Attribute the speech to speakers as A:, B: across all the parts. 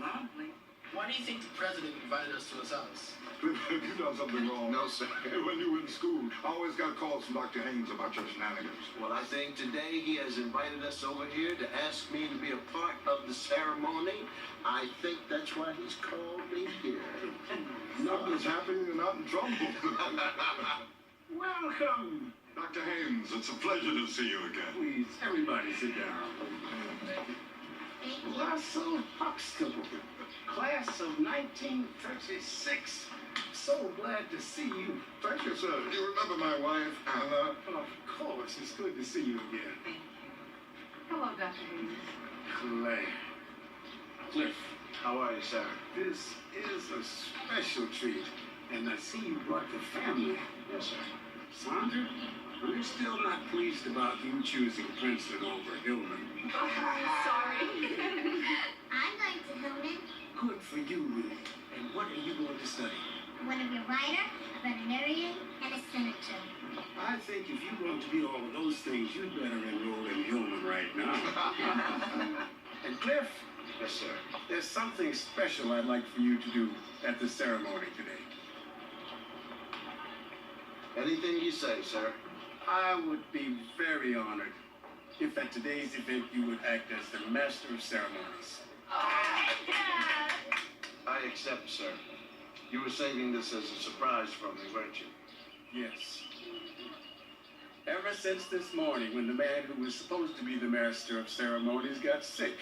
A: lovely.
B: Why do you think the president invited us to his house?
C: Have you done something wrong?
D: No, sir.
C: When you were in school, I always got calls from Dr. Haynes about your shenanigans.
D: Well, I think today he has invited us over here to ask me to be a part of the ceremony. I think that's why he's called me here.
C: Nothing's happening, you're not in trouble.
A: Welcome.
C: Dr. Haynes, it's a pleasure to see you again.
A: Please, everybody sit down. Russell Huxtable, class of 1936. So glad to see you.
C: Thank you, sir. Do you remember my wife, Anna?
A: Of course, it's good to see you again.
E: Thank you. Hello, Dr. Haynes.
A: Clay. Cliff,
D: How are you, sir?
A: this is a special treat. And I see you brought the family.
D: Yes, sir.
A: Sandra, we're still not pleased about you choosing Princeton over Hillman.
E: Sorry.
F: I'm going to Hillman.
A: Good for you, Ruth. And what are you going to study?
F: I want to be a writer, a veterinarian, and a senator.
A: I think if you want to be all of those things, you'd better enroll in Hillman right now. And Cliff,
D: Yes, sir.
A: there's something special I'd like for you to do at the ceremony today.
D: Anything you say, sir.
A: I would be very honored if at today's event you would act as the master of ceremonies.
D: I accept, sir. You were saving this as a surprise from me, weren't you?
A: Yes. Ever since this morning when the man who was supposed to be the master of ceremonies got sick.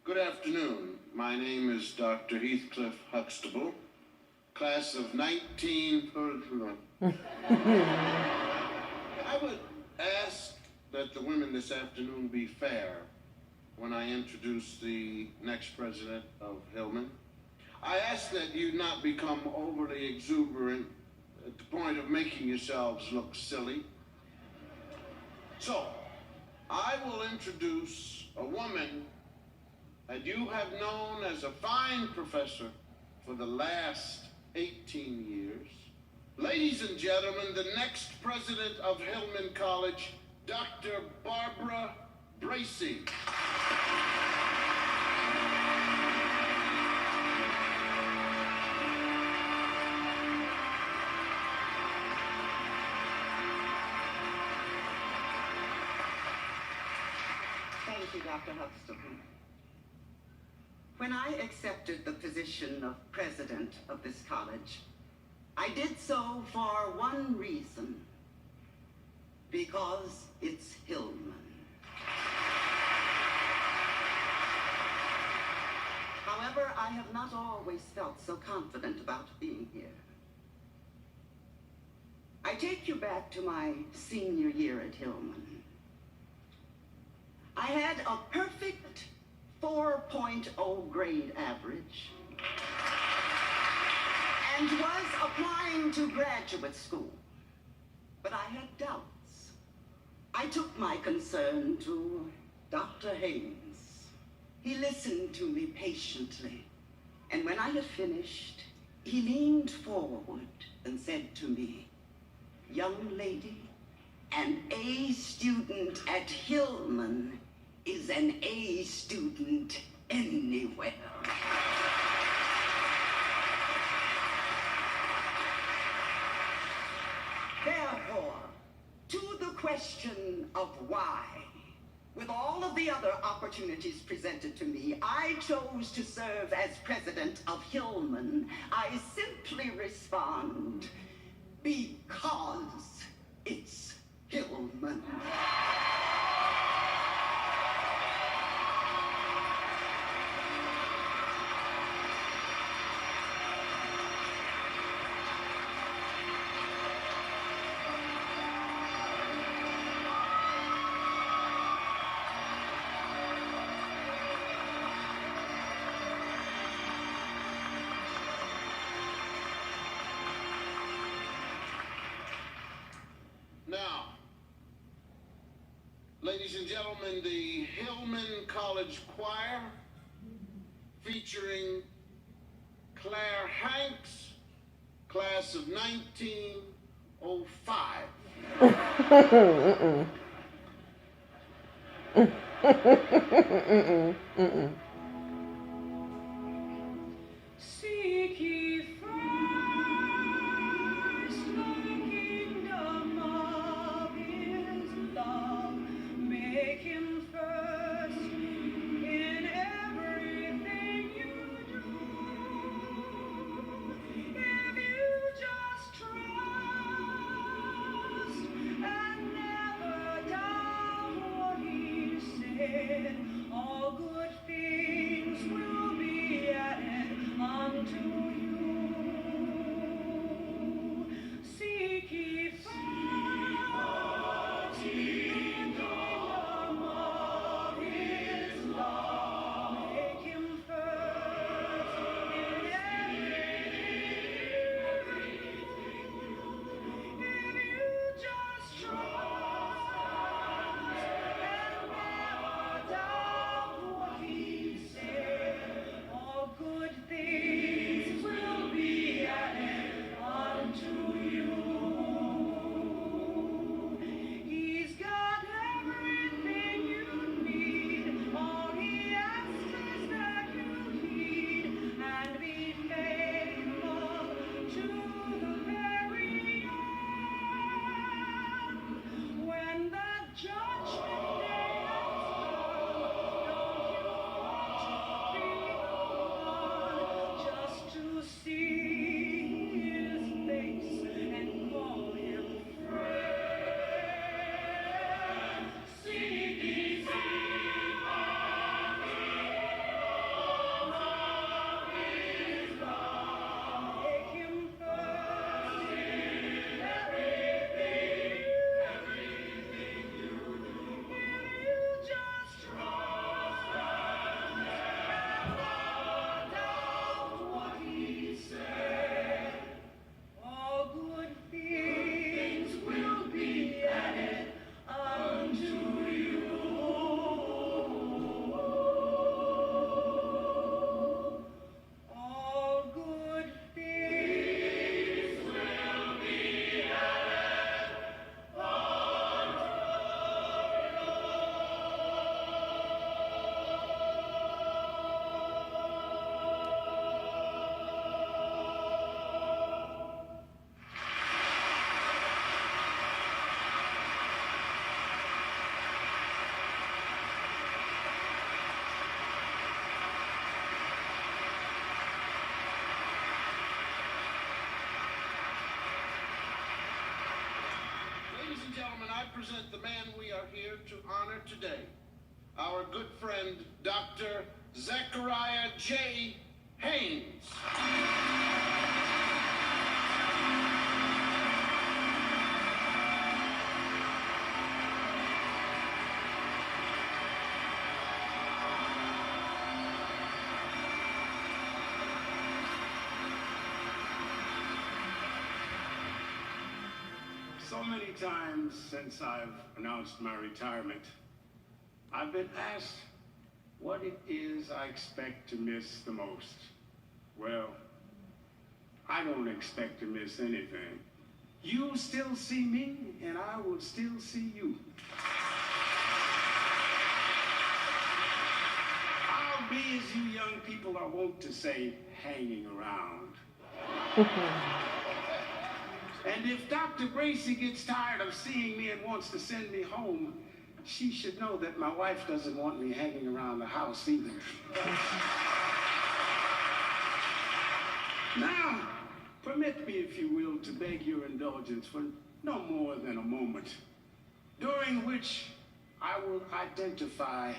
D: Good afternoon. My name is Dr. Heathcliff Huxtable, class of 19... I would ask that the women this afternoon be fair when I introduce the next president of Hillman. I ask that you not become overly exuberant at the point of making yourselves look silly. So, I will introduce a woman that you have known as a fine professor for the last 18 years. Ladies and gentlemen, the next president of Hillman College, Dr. Barbara Bracy.
G: Thank you, Dr. Huxtable. When I accepted the position of president of this college, I did so for one reason. Because it's Hillman. However, I have not always felt so confident about being here. I take you back to my senior year at Hillman. I had a perfect 4.0 grade average and was applying to graduate school, but I had doubts. I took my concern to Dr. Haynes. He listened to me patiently, and when I had finished, he leaned forward and said to me, "Young lady, an A student at Hillman is an A student anywhere." Therefore, to the question of why, With all of the other opportunities presented to me, I chose to serve as president of Hillman. I simply respond, because it's Hillman.
D: Now, ladies and gentlemen, the Hillman College Choir, featuring Claire Hanks, class of 1905.
E: Seek ye first the kingdom of His love. Make Him first in everything you do. If you just trust and never doubt what He said, all good things will be added unto you. Seek ye first the kingdom of His love. Make Him first in everything. If you just trust and never doubt what He said, all good things will be added unto you. He's got everything you need. All He asks is that you heed and be faithful to the very end. When the judgment day has come, don't you want to be the one just to see His face and call Him friend? Seek ye first the kingdom of His love. Make Him first in everything you do. If you just trust and never doubt what He said, all good things will be added unto you. All good things will be added
D: Ladies and gentlemen, I present the man we are here to honor today, our good friend, Dr. Zechariah J. Haynes.
A: So many times since I've announced my retirement, I've been asked what it is I expect to miss the most. Well, I don't expect to miss anything. You'll still see me, and I will still see you. I'll be, as you young people are wont to say, hanging around. And if Dr. Bracy gets tired of seeing me and wants to send me home, she should know that my wife doesn't want me hanging around the house either. Now, permit me, if you will, to beg your indulgence for no more than a moment, during which I will identify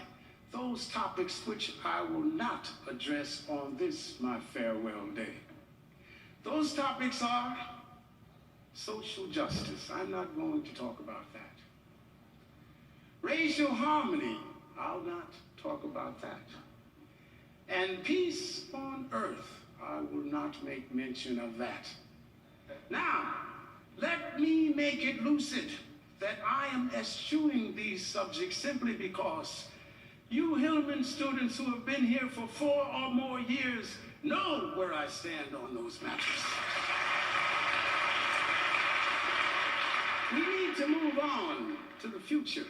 A: those topics which I will not address on this, my farewell day. Those topics are social justice. I'm not going to talk about that. Racial harmony. I'll not talk about that. And peace on earth. I will not make mention of that. Now, let me make it lucid that I am eschewing these subjects simply because you Hillman students who have been here for 4 or more years know where I stand on those matters. We need to move on to the future,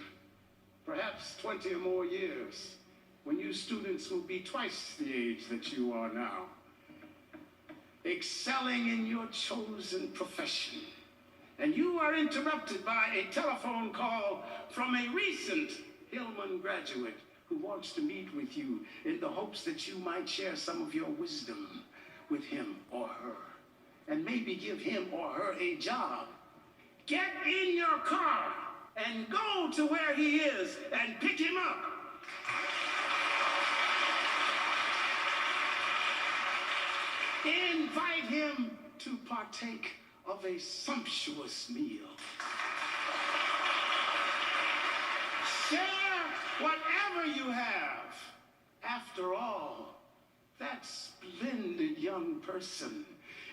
A: perhaps 20 or more years, when you students will be twice the age that you are now, excelling in your chosen profession. And you are interrupted by a telephone call from a recent Hillman graduate who wants to meet with you in the hopes that you might share some of your wisdom with him or her, and maybe give him or her a job. Get in your car and go to where he is and pick him up. Invite him to partake of a sumptuous meal. Share whatever you have. After all, that splendid young person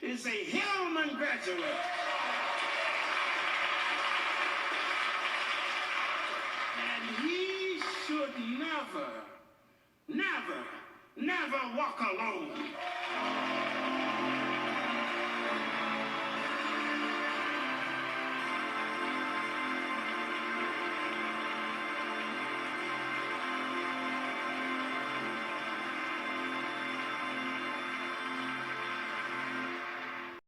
A: is a Hillman graduate. And he should never, never, never walk alone.